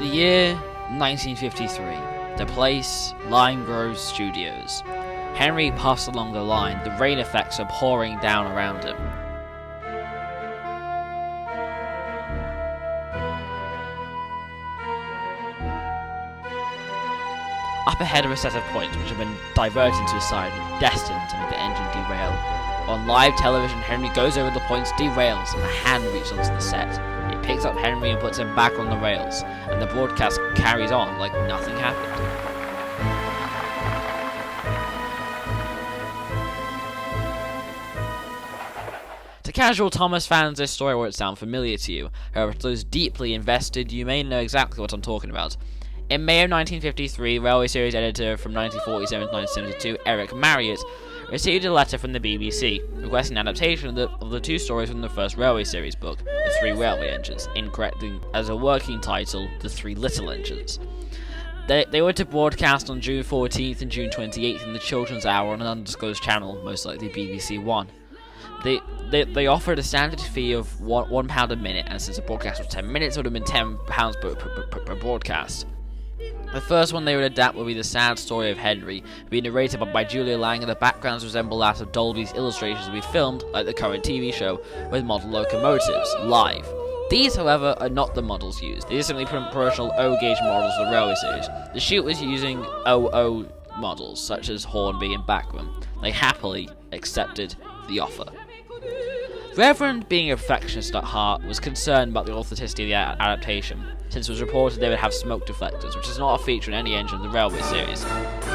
year 1953. The place, Lime Grove Studios. Henry puffs along the line, the rain effects are pouring down around him. Up ahead are a set of points which have been diverted to the side and destined to make the engine derail. On live television, Henry goes over the points, derails, and a hand reaches onto the set. It picks up Henry and puts him back on the rails, and the broadcast carries on like nothing happened. To casual Thomas fans, this story won't sound familiar to you. However, to those deeply invested, you may know exactly what I'm talking about. In May of 1953, Railway Series editor from 1947 to 1972, Eric Marriott, received a letter from the BBC requesting an adaptation of the two stories from the first Railway Series book, The Three Railway Engines, incorrectly as a working title, The Three Little Engines. They were to broadcast on June 14th and June 28th in the Children's Hour on an undisclosed channel, most likely BBC One. They offered a standard fee of £1 a minute, and since the broadcast was 10 minutes, it would have been £10 per broadcast. The first one they would adapt would be the sad story of Henry, being narrated by Julia Lang, and the backgrounds resemble that of Dolby's illustrations to be filmed, like the current TV show, with model locomotives, live. These, however, are not the models used. These are simply promotional O-gauge models of the Railway Series. The shoot was using OO models, such as Hornby and Bachmann. They happily accepted the offer. Reverend, being a perfectionist at heart, was concerned about the authenticity of the adaptation, since it was reported they would have smoke deflectors, which is not a feature in any engine of the Railway Series.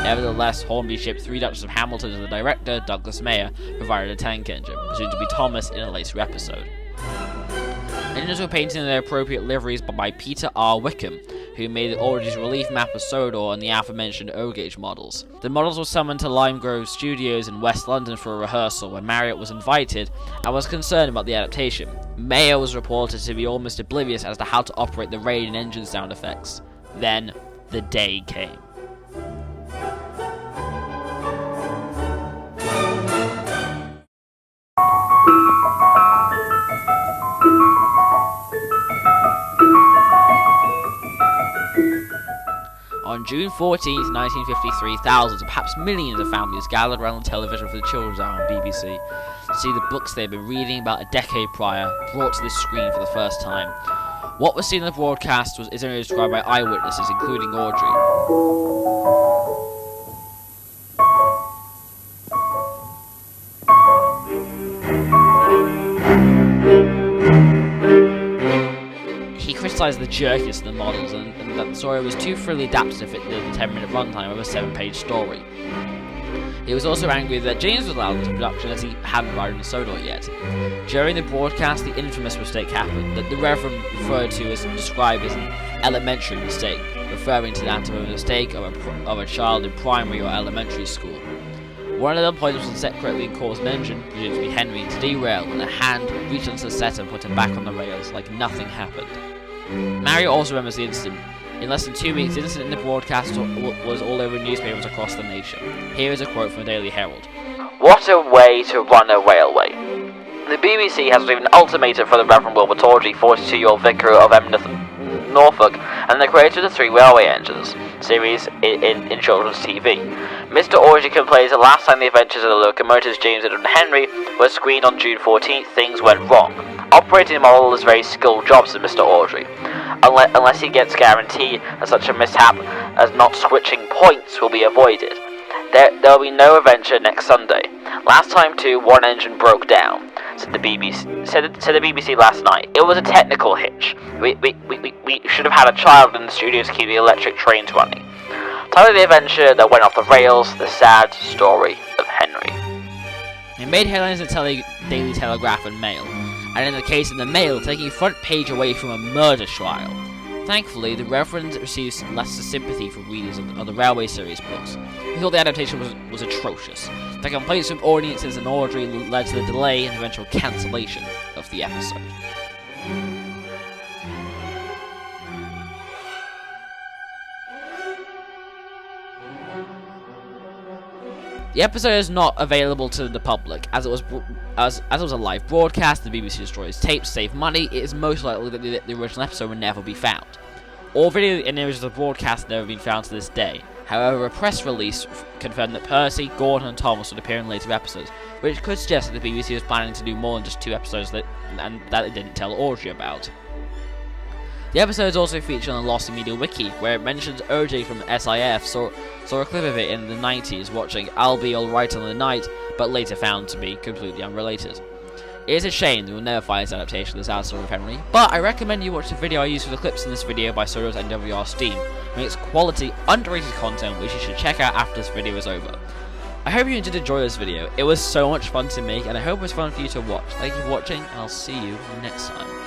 Nevertheless, Hornby shipped 3 Duchess of Hamilton to the director, Douglas Mayer, provided a tank engine, presumed to be Thomas in a later episode. Engines were painted in their appropriate liveries by Peter R. Wickham, who made Aldridge's relief map of Sodor and the aforementioned O-gauge models. The models were summoned to Lime Grove Studios in West London for a rehearsal, where Marriott was invited and was concerned about the adaptation. Mayer was reported to be almost oblivious as to how to operate the rain and engine sound effects. Then, the day came. On June 14th, 1953, thousands, perhaps millions of families gathered around the television for the Children's Hour on BBC to see the books they had been reading about a decade prior brought to the screen for the first time. What was seen in the broadcast is only described by eyewitnesses, including Audrey. He criticised the jerkiness of the models and that the story was too freely adapted to fit the 10-minute runtime of a 7-page story. He was also angry that James was allowed into production as he hadn't arrived in Sodor yet. During the broadcast, the infamous mistake happened that the Reverend referred to as described as an elementary mistake, referring to that of a mistake of a child in primary or elementary school. One of the points was set correctly and caused an engine, presumed to be Henry, to derail, and a hand reached onto the set and put him back on the rails like nothing happened. Marriott also remembers the incident. In less than 2 weeks, the incident in the broadcast was all over newspapers across the nation. Here is a quote from the Daily Herald. "What a way to run a railway. The BBC has received an ultimatum from the Reverend Wilbur Tawdry, 42-year-old vicar of Emneth, Norfolk, and the creator of the Three Railway Engines series in children's TV. Mr. Audrey complains that last time the adventures of the locomotives James and Henry were screened on June 14th, things went wrong. Operating a model is a very skilled job, said Mr. Audrey. Unless he gets guarantee that such a mishap as not switching points will be avoided. There will be no adventure next Sunday. Last time too, one engine broke down, said the BBC last night. It was a technical hitch. We should have had a child in the studio to keep the electric trains running. Time of the adventure that went off the rails, the sad story of Henry." It made headlines in the Daily Telegraph and Mail, and in the case in the Mail, taking front page away from a murder trial. Thankfully, the Reverend received lesser sympathy from readers of the Railway Series books. He thought the adaptation was atrocious. The complaints from audiences and Audrey led to the delay and eventual cancellation of the episode. The episode is not available to the public, as it was a live broadcast. The BBC destroys tapes to save money. It is most likely that the original episode will never be found. All video and images of the broadcast have never been found to this day. However, a press release confirmed that Percy, Gordon, and Thomas would appear in later episodes, which could suggest that the BBC was planning to do more than just 2 episodes and that it didn't tell Audrey about. The episodes also feature on the Lost in Media wiki, where it mentions OJ from SIF saw a clip of it in the 90s watching I'll Be Alright on the Night, but later found to be completely unrelated. It is a shame that we'll never find this adaptation of the sad story of Henry, but I recommend you watch the video I used for the clips in this video by Soros NWR Steam. It makes quality, underrated content which you should check out after this video is over. I hope you did enjoy this video. It was so much fun to make, and I hope it was fun for you to watch. Thank you for watching, and I'll see you next time.